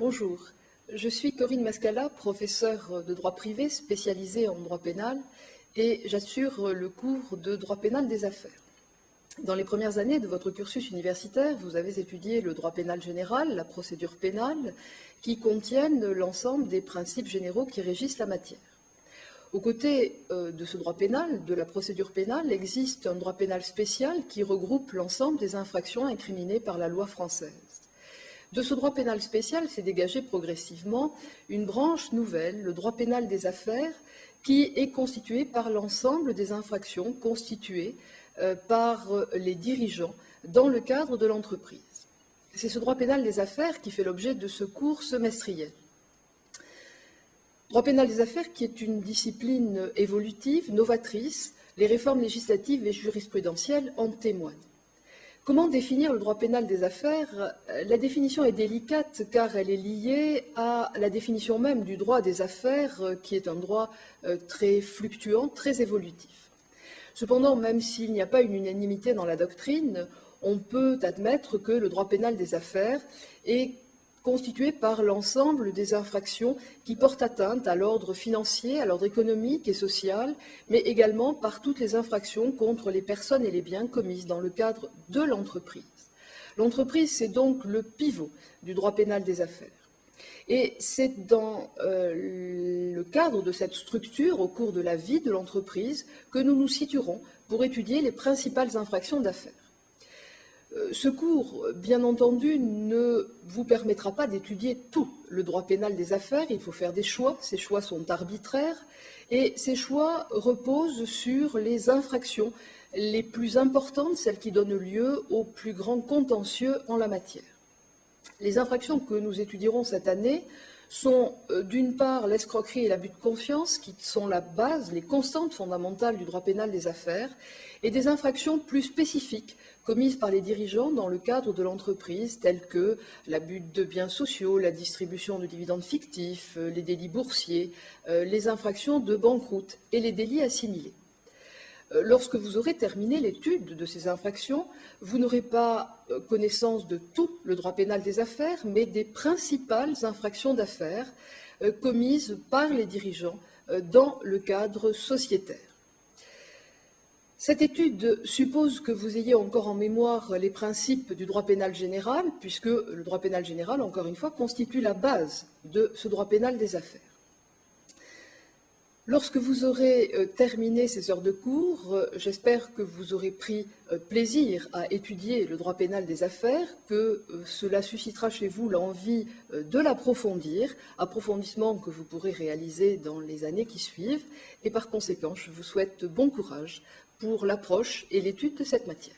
Bonjour, je suis Corinne Mascala, professeure de droit privé spécialisée en droit pénal et j'assure le cours de droit pénal des affaires. Dans les premières années de votre cursus universitaire, vous avez étudié le droit pénal général, la procédure pénale, qui contiennent l'ensemble des principes généraux qui régissent la matière. Aux côtés de ce droit pénal, de la procédure pénale, existe un droit pénal spécial qui regroupe l'ensemble des infractions incriminées par la loi française. De ce droit pénal spécial s'est dégagée progressivement une branche nouvelle, le droit pénal des affaires, qui est constitué par l'ensemble des infractions constituées par les dirigeants dans le cadre de l'entreprise. C'est ce droit pénal des affaires qui fait l'objet de ce cours semestriel. Droit pénal des affaires qui est une discipline évolutive, novatrice, les réformes législatives et jurisprudentielles en témoignent. Comment définir le droit pénal des affaires? La définition est délicate car elle est liée à la définition même du droit des affaires qui est un droit très fluctuant, très évolutif. Cependant, même s'il n'y a pas une unanimité dans la doctrine, on peut admettre que le droit pénal des affaires est constitué par l'ensemble des infractions qui portent atteinte à l'ordre financier, à l'ordre économique et social, mais également par toutes les infractions contre les personnes et les biens commises dans le cadre de l'entreprise. L'entreprise, c'est donc le pivot du droit pénal des affaires. Et c'est dans le cadre de cette structure, au cours de la vie de l'entreprise, que nous nous situerons pour étudier les principales infractions d'affaires. Ce cours, bien entendu, ne vous permettra pas d'étudier tout le droit pénal des affaires. Il faut faire des choix. Ces choix sont arbitraires et ces choix reposent sur les infractions les plus importantes, celles qui donnent lieu aux plus grands contentieux en la matière. Les infractions que nous étudierons cette année sont d'une part l'escroquerie et l'abus de confiance, qui sont la base, les constantes fondamentales du droit pénal des affaires, et des infractions plus spécifiques commises par les dirigeants dans le cadre de l'entreprise, telles que l'abus de biens sociaux, la distribution de dividendes fictifs, les délits boursiers, les infractions de banqueroute et les délits assimilés. Lorsque vous aurez terminé l'étude de ces infractions, vous n'aurez pas connaissance de tout le droit pénal des affaires, mais des principales infractions d'affaires commises par les dirigeants dans le cadre sociétaire. Cette étude suppose que vous ayez encore en mémoire les principes du droit pénal général, puisque le droit pénal général, encore une fois, constitue la base de ce droit pénal des affaires. Lorsque vous aurez terminé ces heures de cours, j'espère que vous aurez pris plaisir à étudier le droit pénal des affaires, que cela suscitera chez vous l'envie de l'approfondir, approfondissement que vous pourrez réaliser dans les années qui suivent, et par conséquent, je vous souhaite bon courage pour l'approche et l'étude de cette matière.